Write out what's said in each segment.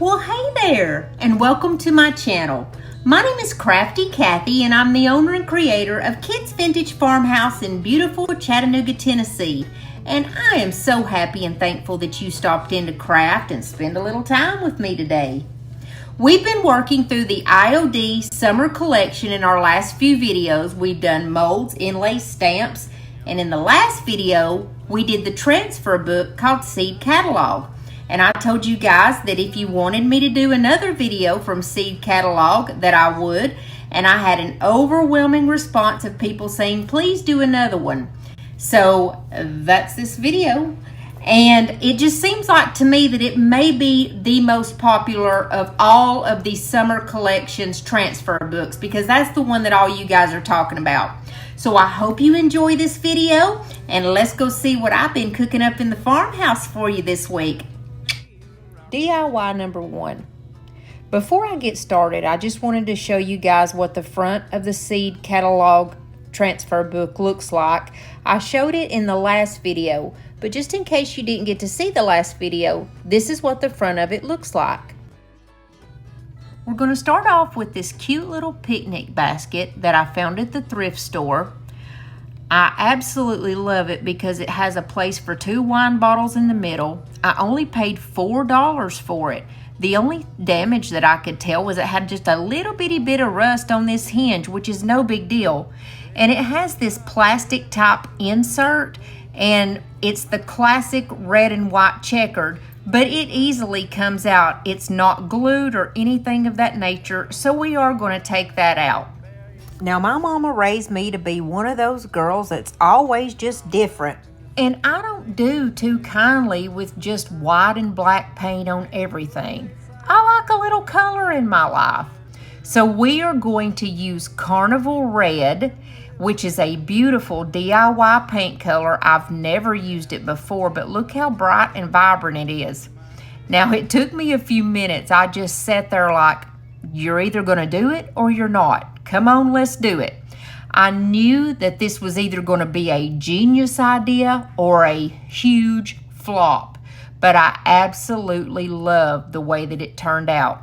Well, hey there, and welcome to my channel. My name is Crafty Kathy, and I'm the owner and creator of Kids Vintage Farmhouse in beautiful Chattanooga, Tennessee. And I am so happy and thankful that you stopped in to craft and spend a little time with me today. We've been working through the IOD summer collection in our last few videos. We've done molds, inlays, stamps, and in the last video, we did the transfer book called Seed Catalog. And I told you guys that if you wanted me to do another video from Seed Catalog that I would. And I had an overwhelming response of people saying, please do another one. So that's this video. And it just seems like to me that it may be the most popular of all of these summer collections transfer books, because that's the one that all you guys are talking about. So I hope you enjoy this video, and let's go see what I've been cooking up in the farmhouse for you this week. DIY number 1. Before I get started, I just wanted to show you guys what the front of the Seed Catalog transfer book looks like. I showed it in the last video, but just in case you didn't get to see the last video, this is what the front of it looks like. We're going to start off with this cute little picnic basket that I found at the thrift store. I absolutely love it because it has a place for 2 wine bottles in the middle. I only paid $4 for it. The only damage that I could tell was it had just a little bitty bit of rust on this hinge, which is no big deal. And it has this plastic type insert, and it's the classic red and white checkered, but it easily comes out. It's not glued or anything of that nature, so we are going to take that out. Now, my mama raised me to be one of those girls that's always just different. And I don't do too kindly with just white and black paint on everything. I like a little color in my life. So we are going to use Carnival Red, which is a beautiful DIY paint color. I've never used it before, but look how bright and vibrant it is. Now, it took me a few minutes. I just sat there like, you're either going to do it or you're not. Come on, let's do it. I knew that this was either going to be a genius idea or a huge flop, but I absolutely loved the way that it turned out.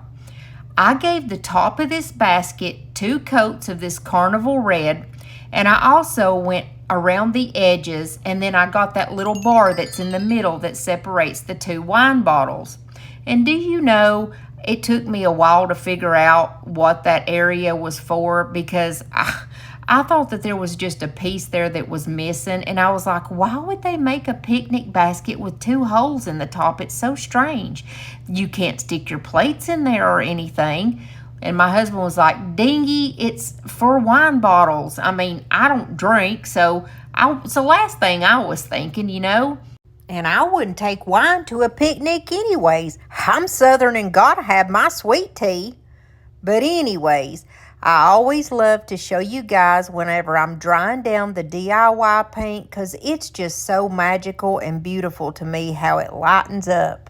I gave the top of this basket 2 coats of this Carnival Red, and I also went around the edges, and then I got that little bar that's in the middle that separates the 2 wine bottles. And do you know, it took me a while to figure out what that area was for, because I thought that there was just a piece there that was missing, and I was like, why would they make a picnic basket with 2 holes in the top? It's so strange. You can't stick your plates in there or anything. And my husband was like, dingy, it's for wine bottles. I mean, I don't drink, so it's the last thing I was thinking, you know. And I wouldn't take wine to a picnic anyways. I'm Southern and gotta have my sweet tea. But anyways, I always love to show you guys whenever I'm drying down the DIY paint, because it's just so magical and beautiful to me how it lightens up.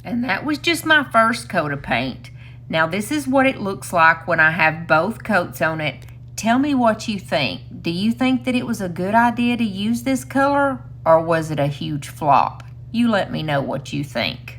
And that was just my first coat of paint. Now this is what it looks like when I have both coats on it. Tell me what you think. Do you think that it was a good idea to use this color, or was it a huge flop? You let me know what you think.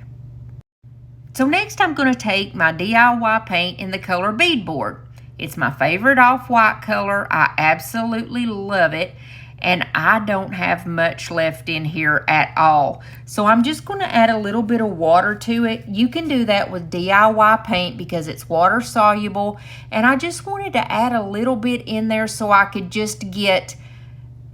So next I'm going to take my DIY paint in the color beadboard. It's my favorite off-white color. I absolutely love it. And I don't have much left in here at all. So I'm just going to add a little bit of water to it. You can do that with DIY paint because it's water soluble. And I just wanted to add a little bit in there so I could just get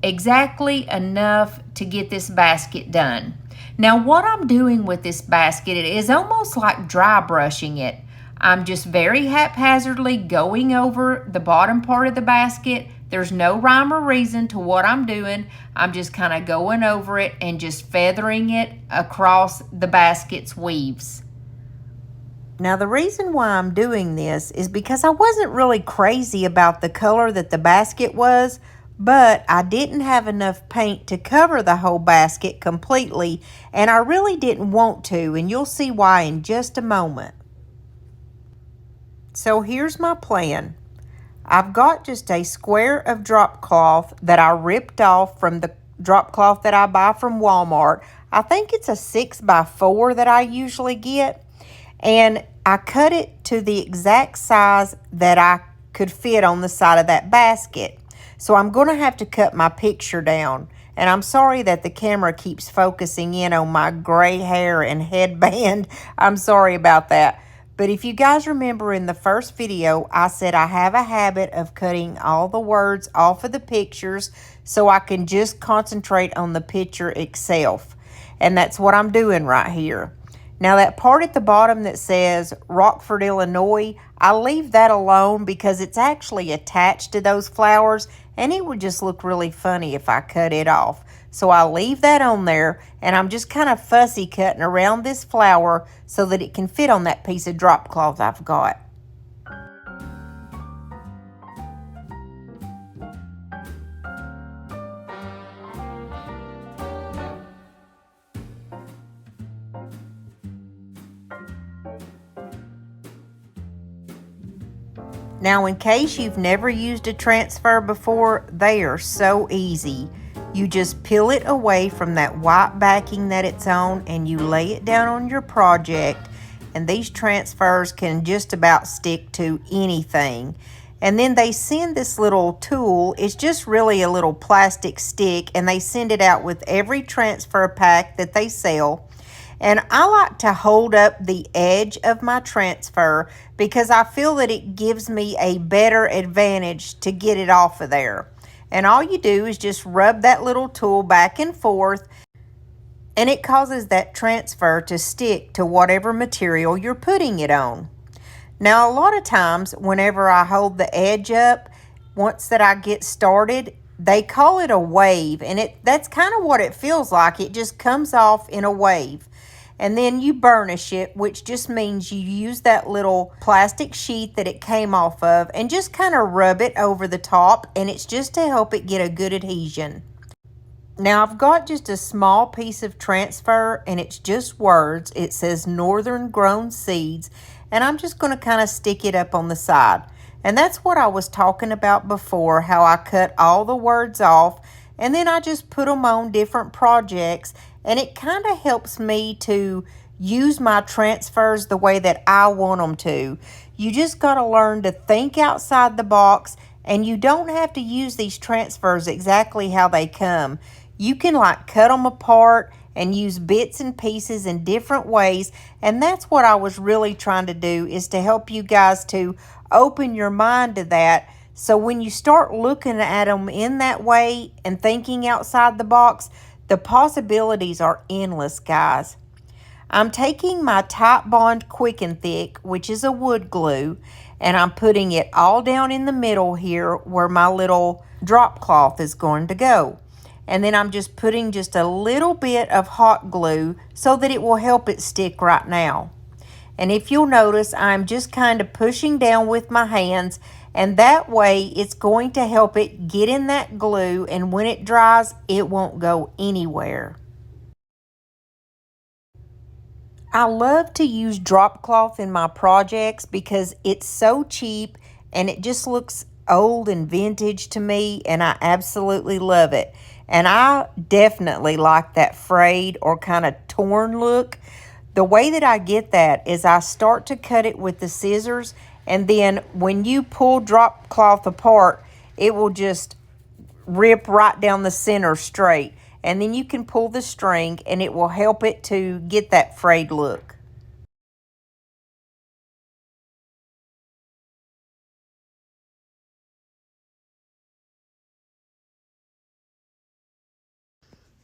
exactly enough to get this basket done. Now what I'm doing with this basket, it is almost like dry brushing it. I'm just very haphazardly going over the bottom part of the basket. There's no rhyme or reason to what I'm doing. I'm just kind of going over it and just feathering it across the basket's weaves. Now the reason why I'm doing this is because I wasn't really crazy about the color that the basket was, but I didn't have enough paint to cover the whole basket completely, and I really didn't want to, and you'll see why in just a moment. So here's my plan. I've got just a square of drop cloth that I ripped off from the drop cloth that I buy from Walmart. I think it's a 6x4 that I usually get. And I cut it to the exact size that I could fit on the side of that basket. So I'm going to have to cut my picture down. And I'm sorry that the camera keeps focusing in on my gray hair and headband. I'm sorry about that. But if you guys remember in the first video, I said I have a habit of cutting all the words off of the pictures so I can just concentrate on the picture itself. And that's what I'm doing right here. Now that part at the bottom that says Rockford, Illinois, I leave that alone because it's actually attached to those flowers and it would just look really funny if I cut it off. So I leave that on there and I'm just kind of fussy cutting around this flower so that it can fit on that piece of drop cloth I've got. Now, in case you've never used a transfer before, they are so easy. You just peel it away from that white backing that it's on and you lay it down on your project, and these transfers can just about stick to anything. And then they send this little tool. It's just really a little plastic stick, and they send it out with every transfer pack that they sell. And I like to hold up the edge of my transfer because I feel that it gives me a better advantage to get it off of there. And all you do is just rub that little tool back and forth, and it causes that transfer to stick to whatever material you're putting it on. Now, a lot of times whenever I hold the edge up, once that I get started, they call it a wave, and that's kind of what it feels like. It just comes off in a wave. And then you burnish it, which just means you use that little plastic sheet that it came off of and just kind of rub it over the top, and it's just to help it get a good adhesion. Now I've got just a small piece of transfer and it's just words. It says Northern Grown Seeds, and I'm just going to kind of stick it up on the side. And that's what I was talking about before, how I cut all the words off and then I just put them on different projects, and it kind of helps me to use my transfers the way that I want them to. You just got to learn to think outside the box, and you don't have to use these transfers exactly how they come. You can like cut them apart and use bits and pieces in different ways, and that's what I was really trying to do, is to help you guys to open your mind to that. So when you start looking at them in that way and thinking outside the box, the possibilities are endless, guys. I'm taking my Type Bond Quick and Thick, which is a wood glue, and I'm putting it all down in the middle here where my little drop cloth is going to go. And then I'm just putting just a little bit of hot glue so that it will help it stick right now. And if you'll notice, I'm just kind of pushing down with my hands, and that way it's going to help it get in that glue, and when it dries, it won't go anywhere. I love to use drop cloth in my projects because it's so cheap and it just looks old and vintage to me, and I absolutely love it. And I definitely like that frayed or kind of torn look. The way that I get that is I start to cut it with the scissors, and then when you pull drop cloth apart, it will just rip right down the center straight. And then you can pull the string and it will help it to get that frayed look.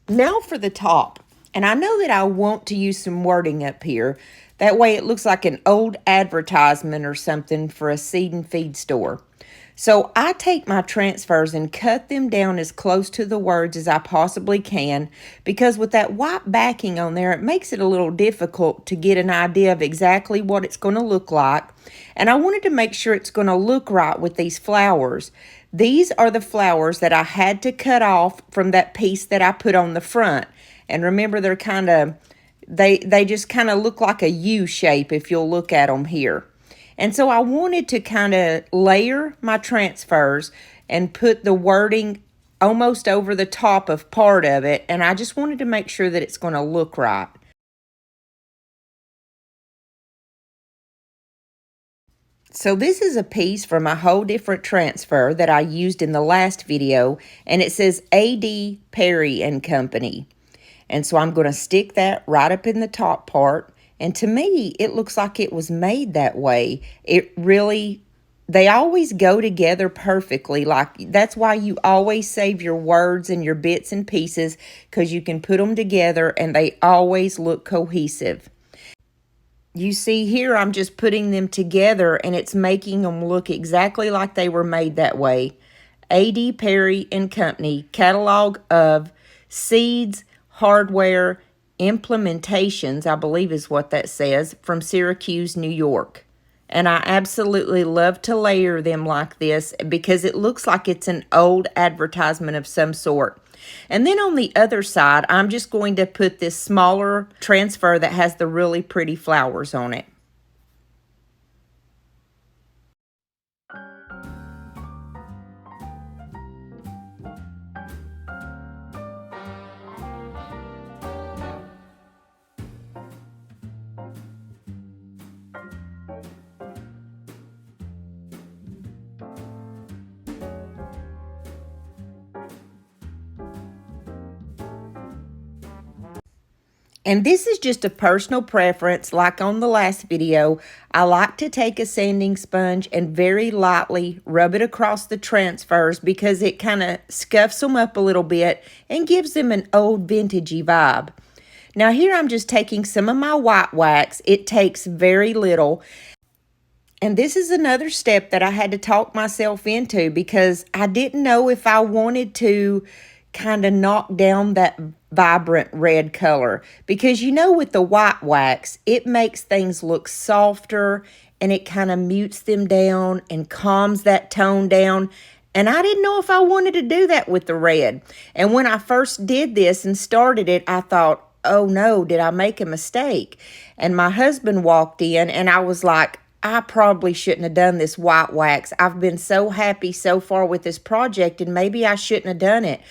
Now for the top. And I know that I want to use some wording up here. That way it looks like an old advertisement or something for a seed and feed store. So I take my transfers and cut them down as close to the words as I possibly can, because with that white backing on there, it makes it a little difficult to get an idea of exactly what it's going to look like. And I wanted to make sure it's going to look right with these flowers. These are the flowers that I had to cut off from that piece that I put on the front. And remember, they're kind of, they just kind of look like a U shape if you'll look at them here. And so I wanted to kind of layer my transfers and put the wording almost over the top of part of it. And I just wanted to make sure that it's going to look right. So this is a piece from a whole different transfer that I used in the last video, and it says AD Perry and Company. And so I'm going to stick that right up in the top part. And to me, it looks like it was made that way. It really, they always go together perfectly. Like, that's why you always save your words and your bits and pieces, because you can put them together and they always look cohesive. You see here, I'm just putting them together and it's making them look exactly like they were made that way. A.D. Perry and Company, catalog of seeds, hardware, implementations, I believe is what that says, from Syracuse, New York. And I absolutely love to layer them like this because it looks like it's an old advertisement of some sort. And then on the other side, I'm just going to put this smaller transfer that has the really pretty flowers on it. And this is just a personal preference. Like on the last video, I like to take a sanding sponge and very lightly rub it across the transfers because it kind of scuffs them up a little bit and gives them an old vintagey vibe. Now here I'm just taking some of my white wax. It takes very little. And this is another step that I had to talk myself into because I didn't know if I wanted to kind of knock down that vibrant red color. Because you know, with the white wax, it makes things look softer and it kind of mutes them down and calms that tone down. And I didn't know if I wanted to do that with the red. And when I first did this and started it, I thought, oh no, did I make a mistake? And my husband walked in and I was like, I probably shouldn't have done this white wax. I've been so happy so far with this project and maybe I shouldn't have done it.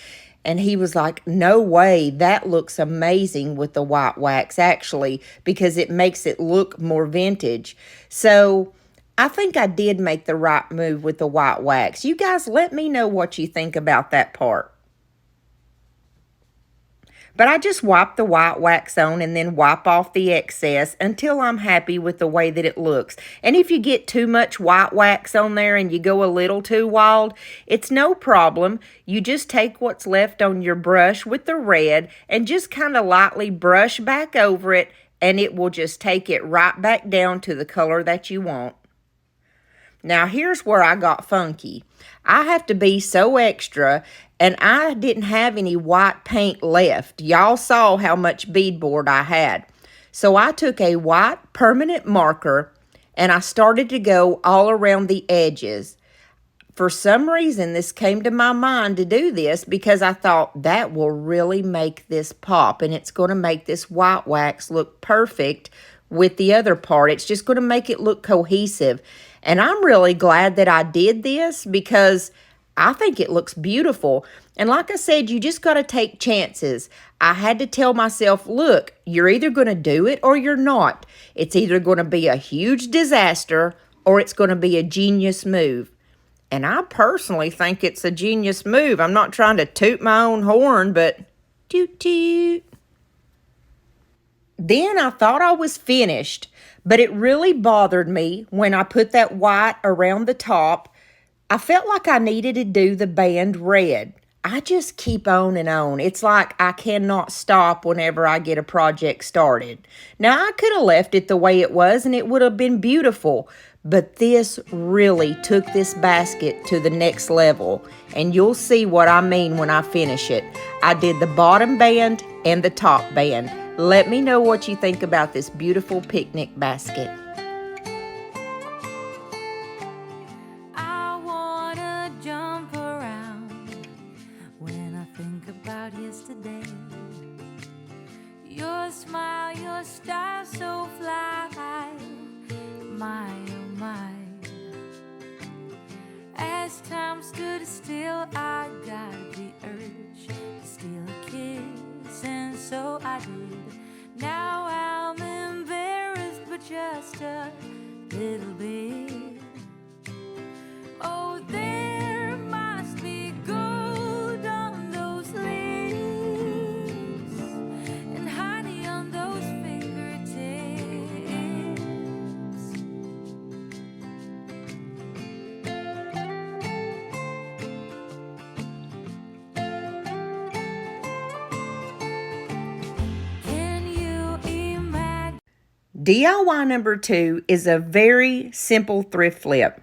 And he was like, no way, that looks amazing with the white wax actually, because it makes it look more vintage. So I think I did make the right move with the white wax. You guys let me know what you think about that part. But I just wipe the white wax on and then wipe off the excess until I'm happy with the way that it looks. And if you get too much white wax on there and you go a little too wild, it's no problem. You just take what's left on your brush with the red and just kind of lightly brush back over it, and it will just take it right back down to the color that you want. Now here's where I got funky. I have to be so extra, and I didn't have any white paint left. Y'all saw how much beadboard I had. So I took a white permanent marker and I started to go all around the edges. For some reason, this came to my mind to do this because I thought that will really make this pop, and it's going to make this white wax look perfect with the other part. It's just going to make it look cohesive. And I'm really glad that I did this because I think it looks beautiful. And like I said, you just got to take chances. I had to tell myself, look, you're either going to do it or you're not. It's either going to be a huge disaster or it's going to be a genius move. And I personally think it's a genius move. I'm not trying to toot my own horn, but toot toot. Then I thought I was finished, but it really bothered me when I put that white around the top. I felt like I needed to do the band red. I just keep on and on. It's like I cannot stop whenever I get a project started. Now, I could have left it the way it was and it would have been beautiful, but this really took this basket to the next level, and you'll see what I mean when I finish it. I did the bottom band and the top band. Let me know what you think about this beautiful picnic basket. I wanna jump around when I think about yesterday. Your smile, your style so fly, my oh my. As time stood still, I got the urge to steal a kiss, and so I did. Now I'm embarrassed, but just a little bit. DIY number 2 is a very simple thrift flip.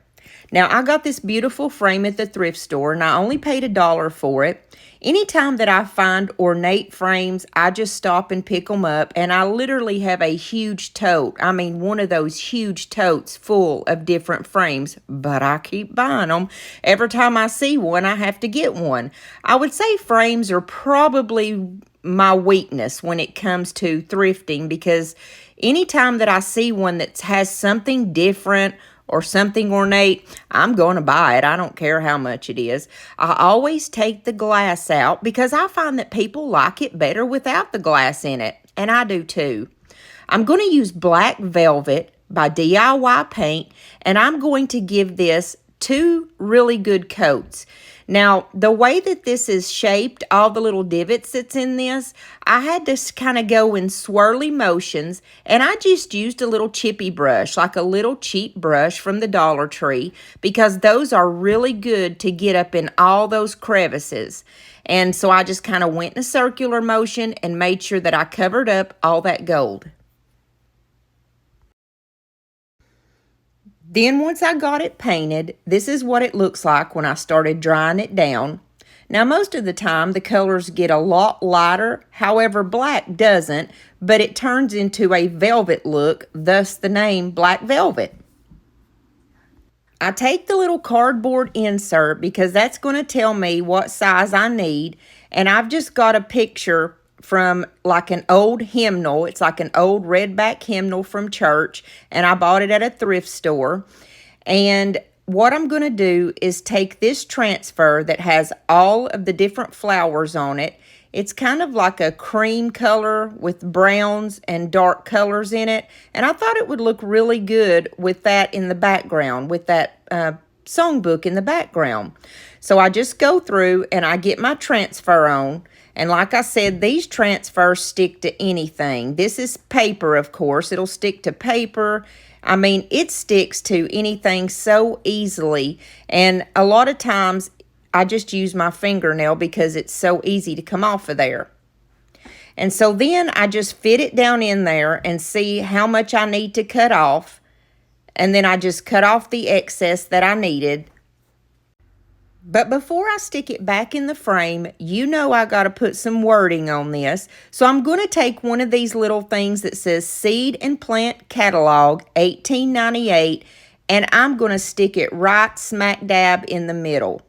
Now, I got this beautiful frame at the thrift store, and I only paid $1 for it. Anytime that I find ornate frames, I just stop and pick them up, and I literally have a huge tote. I mean, one of those huge totes full of different frames, but I keep buying them. Every time I see one, I have to get one. I would say frames are probably my weakness when it comes to thrifting, because anytime that I see one that has something different or something ornate, I'm going to buy it. I don't care how much it is. I always take the glass out because I find that people like it better without the glass in it, and I do too. I'm going to use Black Velvet by DIY Paint, and I'm going to give this 2 really good coats. Now, the way that this is shaped, all the little divots that's in this, I had to kind of go in swirly motions, and I just used a little chippy brush, like a little cheap brush from the Dollar Tree, because those are really good to get up in all those crevices. And so I just kind of went in a circular motion and made sure that I covered up all that gold. Then once I got it painted, this is what it looks like when I started drying it down. Now, most of the time, the colors get a lot lighter. However, black doesn't, but it turns into a velvet look, thus the name Black Velvet. I take the little cardboard insert because that's going to tell me what size I need, and I've just got a picture from like an old hymnal. It's like an old redback hymnal from church, and I bought it at a thrift store. And what I'm going to do is take this transfer that has all of the different flowers on it. It's kind of like a cream color with browns and dark colors in it, and I thought it would look really good with that in the background, with that songbook in the background. So I just go through and I get my transfer on. And like I said, these transfers stick to anything. This is paper, of course. It'll stick to paper. I mean, it sticks to anything so easily. And a lot of times, I just use my fingernail because it's so easy to come off of there. And so then I just fit it down in there and see how much I need to cut off. And then I just cut off the excess that I needed. But before I stick it back in the frame, you know I got to put some wording on this. So I'm going to take one of these little things that says Seed and Plant Catalog 1898, and I'm going to stick it right smack dab in the middle.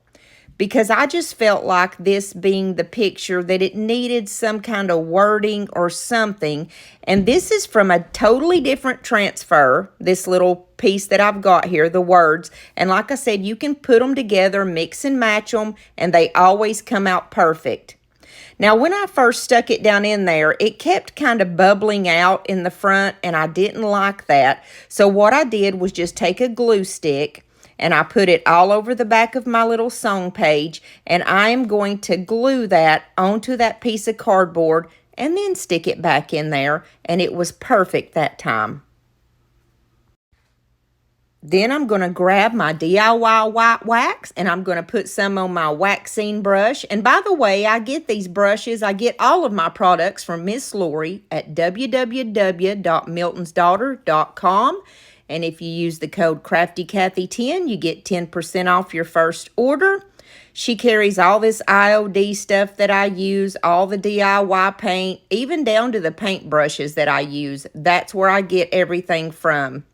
Because I just felt like this being the picture that it needed some kind of wording or something. And this is from a totally different transfer, this little piece that I've got here, the words. And like I said, you can put them together, mix and match them, and they always come out perfect. Now, when I first stuck it down in there, it kept kind of bubbling out in the front, and I didn't like that. So what I did was just take a glue stick, and I put it all over the back of my little song page, and I am going to glue that onto that piece of cardboard and then stick it back in there, and it was perfect that time. Then I'm going to grab my DIY white wax, and I'm going to put some on my waxing brush. And by the way, I get these brushes, I get all of my products from Miss Lori at www.miltonsdaughter.com. And if you use the code CraftyCathy10, you get 10% off your first order. She carries all this IOD stuff that I use, all the DIY paint, even down to the paint brushes that I use. That's where I get everything from.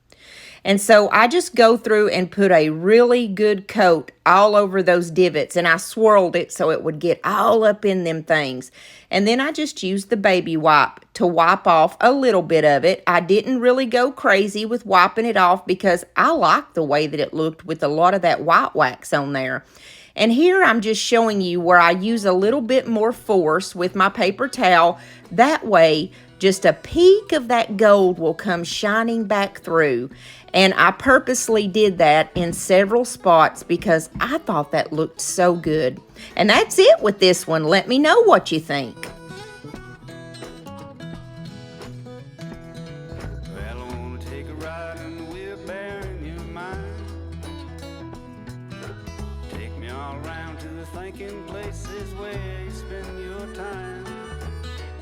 And so I just go through and put a really good coat all over those divots, and I swirled it so it would get all up in them things. And then I just used the baby wipe to wipe off a little bit of it. I didn't really go crazy with wiping it off because I liked the way that it looked with a lot of that white wax on there. And here I'm just showing you where I use a little bit more force with my paper towel. That way, just a peek of that gold will come shining back through. And I purposely did that in several spots because I thought that looked so good. And that's it with this one. Let me know what you think. Well, I wanna take a ride in the wheelbarrow in your mind. Take me all around to the thinking places where you spend your time.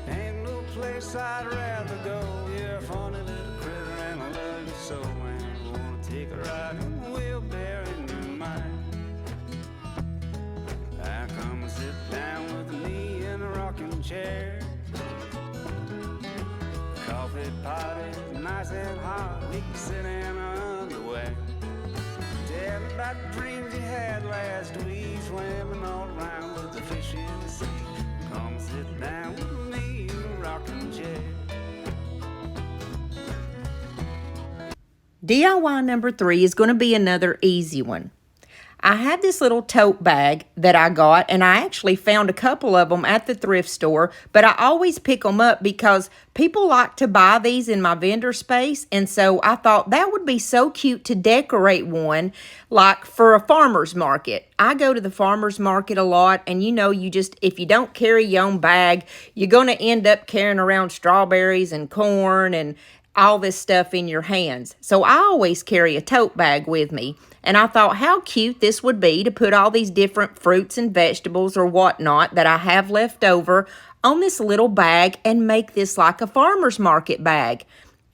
Ain't no place I'd rather go. You're a funny little critter. chair. The coffee pot is nice and hot, we can sit in our underwear. Tell me about the dreams you had last week, swimming all around with the fish in the sea. Come sit down with me in the rocking chair. DIY number 3 is going to be another easy one. I had this little tote bag that I got, and I actually found a couple of them at the thrift store, but I always pick them up because people like to buy these in my vendor space, and so I thought that would be so cute to decorate one, like for a farmer's market. I go to the farmer's market a lot, and if you don't carry your own bag, you're going to end up carrying around strawberries and corn and all this stuff in your hands. So I always carry a tote bag with me. And I thought how cute this would be to put all these different fruits and vegetables or whatnot that I have left over on this little bag and make this like a farmer's market bag.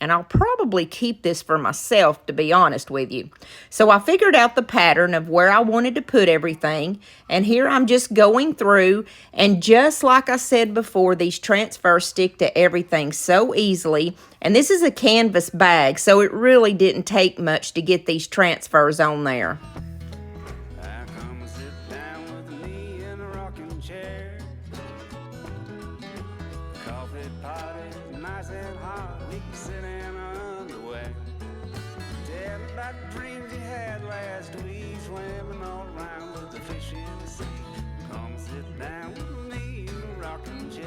And I'll probably keep this for myself, to be honest with you. So I figured out the pattern of where I wanted to put everything. And here I'm just going through. And just like I said before, these transfers stick to everything so easily. And this is a canvas bag, so it really didn't take much to get these transfers on there. Come sit down with me in a rocking chair. Coffee pot is nice and hot, we can sit in our underwear. Tell me about the dreams you had last week, swimming all around with the fish in the sea. Come sit down with me in a rocking chair.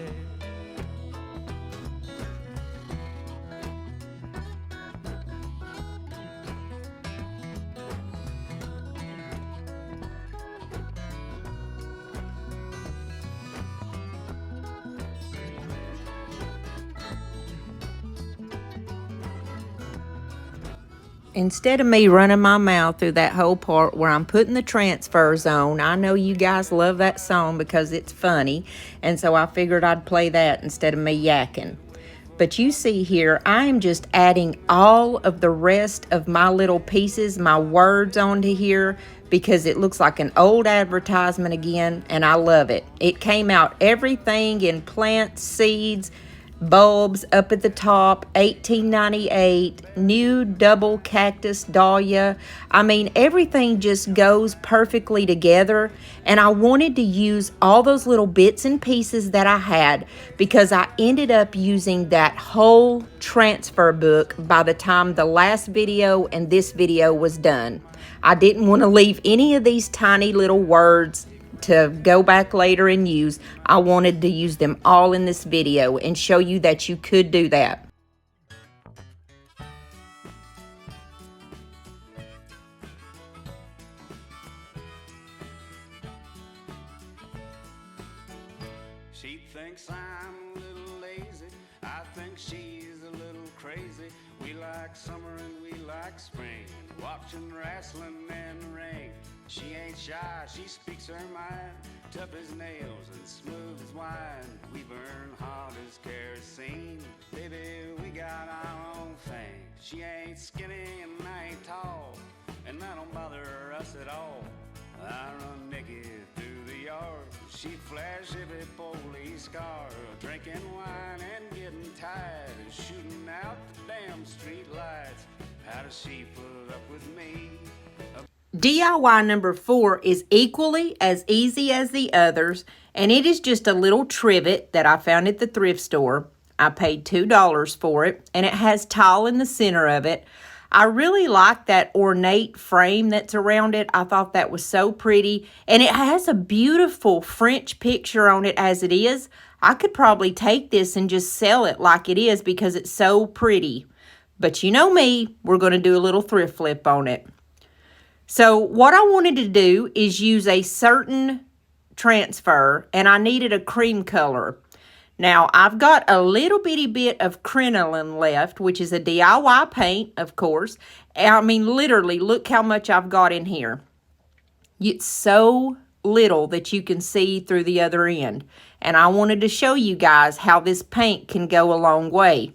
Instead of me running my mouth through that whole part where I'm putting the transfers on, I know you guys love that song because it's funny, and so I figured I'd play that instead of me yakking. But you see here, I am just adding all of the rest of my little pieces, my words onto here, because it looks like an old advertisement again, and I love it. It came out everything in plants, seeds, bulbs up at the top, $18.98, new double cactus dahlia. I mean, everything just goes perfectly together, and I wanted to use all those little bits and pieces that I had because I ended up using that whole transfer book by the time the last video and this video was done. I didn't want to leave any of these tiny little words to go back later and use. I wanted to use them all in this video and show you that you could do that. She thinks I'm a little lazy, I think she's a little crazy. We like summer and we like spring, watching wrestling in the ring. She ain't shy, she speaks her mind, tough as nails and smooth as wine. We burn hot as kerosene, baby, we got our own thing. She ain't skinny and I ain't tall, and that don't bother us at all. I run naked through the yard, she flash every police car, drinking wine and getting tired, shooting out the damn street lights. How does she put up with me? DIY number 4 is equally as easy as the others, and it is just a little trivet that I found at the thrift store. I paid $2 for it, and it has tile in the center of it. I really like that ornate frame that's around it. I thought that was so pretty, and it has a beautiful French picture on it as it is. I could probably take this and just sell it like it is because it's so pretty. But you know me, we're going to do a little thrift flip on it. So what I wanted to do is use a certain transfer, and I needed a cream color. Now, I've got a little bitty bit of crinoline left, which is a DIY paint, of course. I mean, literally, look how much I've got in here. It's so little that you can see through the other end. And I wanted to show you guys how this paint can go a long way.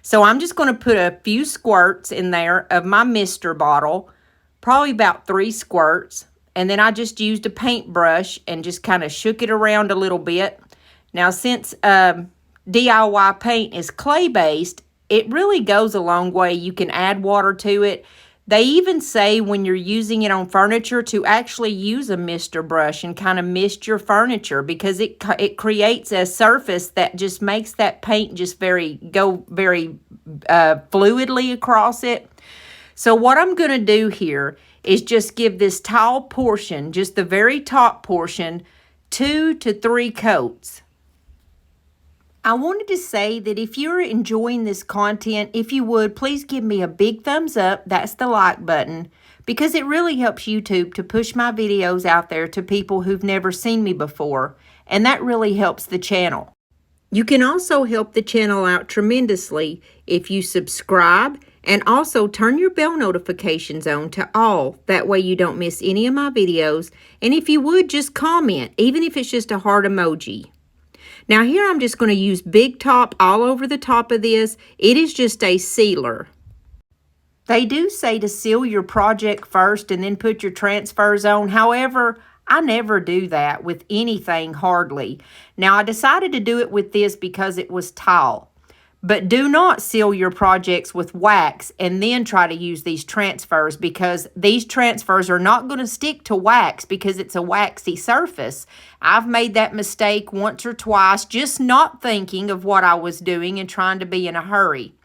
So I'm just going to put a few squirts in there of my mister bottle, probably about 3 squirts. And then I just used a paintbrush and just kind of shook it around a little bit Now, since DIY paint is clay-based, it really goes a long way. You can add water to it. They even say when you're using it on furniture to actually use a mister brush and kind of mist your furniture, because it creates a surface that just makes that paint just go very fluidly across it. So what I'm going to do here is just give this tall portion, just the very top portion, 2 to 3 coats. I wanted to say that if you're enjoying this content, if you would, please give me a big thumbs up. That's the like button, because it really helps YouTube to push my videos out there to people who've never seen me before, and that really helps the channel. You can also help the channel out tremendously if you subscribe and also turn your bell notifications on to all. That way you don't miss any of my videos. And if you would, just comment, even if it's just a heart emoji. Now here I'm just going to use Big Top all over the top of this. It is just a sealer. They do say to seal your project first and then put your transfers on. However, I never do that with anything hardly. Now I decided to do it with this because it was tile. But do not seal your projects with wax and then try to use these transfers, because these transfers are not going to stick to wax because it's a waxy surface. I've made that mistake once or twice, just not thinking of what I was doing and trying to be in a hurry.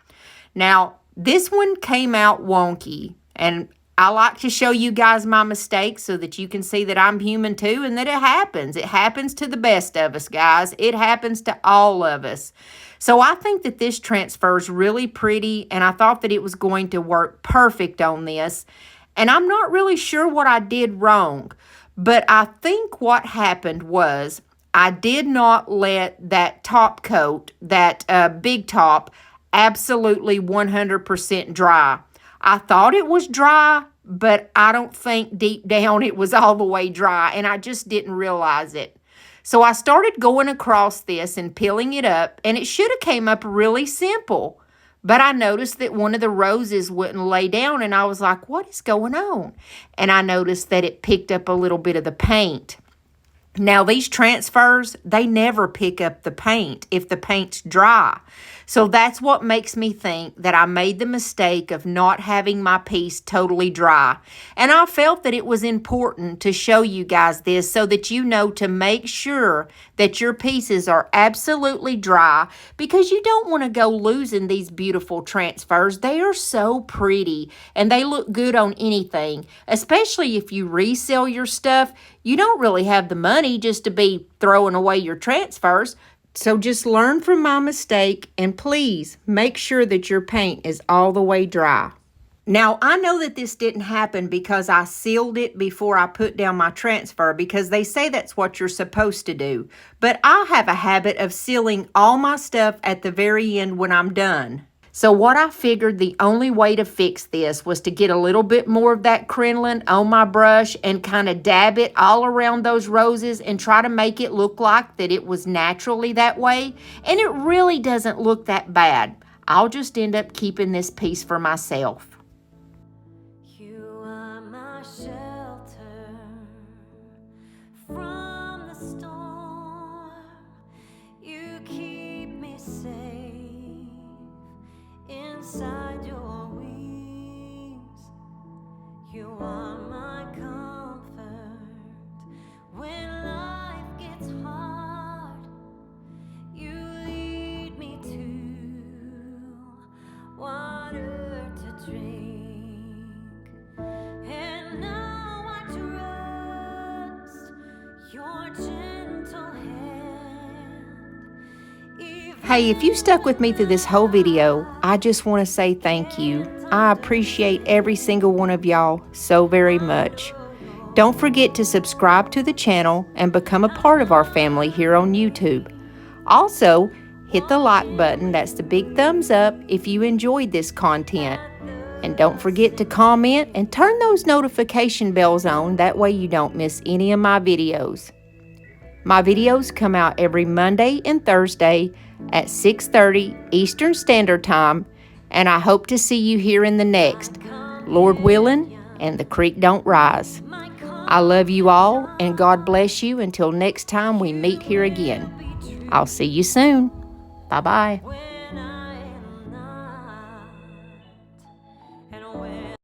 Now, this one came out wonky, and I like to show you guys my mistakes so that you can see that I'm human too and that it happens. It happens to the best of us, guys. It happens to all of us. So I think that this transfer is really pretty, and I thought that it was going to work perfect on this. And I'm not really sure what I did wrong, but I think what happened was I did not let that top coat, that Big Top, absolutely 100% dry. I thought it was dry, but I don't think deep down it was all the way dry, and I just didn't realize it. So I started going across this and peeling it up, and it should have came up really simple. But I noticed that one of the roses wouldn't lay down, and I was like, what is going on? And I noticed that it picked up a little bit of the paint. Now, these transfers, they never pick up the paint if the paint's dry. So that's what makes me think that I made the mistake of not having my piece totally dry. And I felt that it was important to show you guys this so that you know to make sure that your pieces are absolutely dry, because you don't want to go losing these beautiful transfers. They are so pretty and they look good on anything, especially if you resell your stuff. You don't really have the money just to be throwing away your transfers. So just learn from my mistake, and please make sure that your paint is all the way dry. Now, I know that this didn't happen because I sealed it before I put down my transfer, because they say that's what you're supposed to do. But I have a habit of sealing all my stuff at the very end when I'm done. So what I figured the only way to fix this was to get a little bit more of that crinoline on my brush and kind of dab it all around those roses and try to make it look like that it was naturally that way. And it really doesn't look that bad. I'll just end up keeping this piece for myself. You are my shelter from the storm. You keep me safe inside your wings. You are my comfort when life gets hard. You lead me to water to drink, and now I trust your gentle hand. Hey, if you stuck with me through this whole video, I just want to say thank you. I appreciate every single one of y'all so very much. Don't forget to subscribe to the channel and become a part of our family here on YouTube. Also, hit the like button, that's the big thumbs up, if you enjoyed this content. And don't forget to comment and turn those notification bells on, that way you don't miss any of my videos. My videos come out every Monday and Thursday at 6:30 Eastern Standard Time, and I hope to see you here in the next, Lord willing, and the creek don't rise. I love you all, and God bless you until next time we meet here again. I'll see you soon. Bye-bye.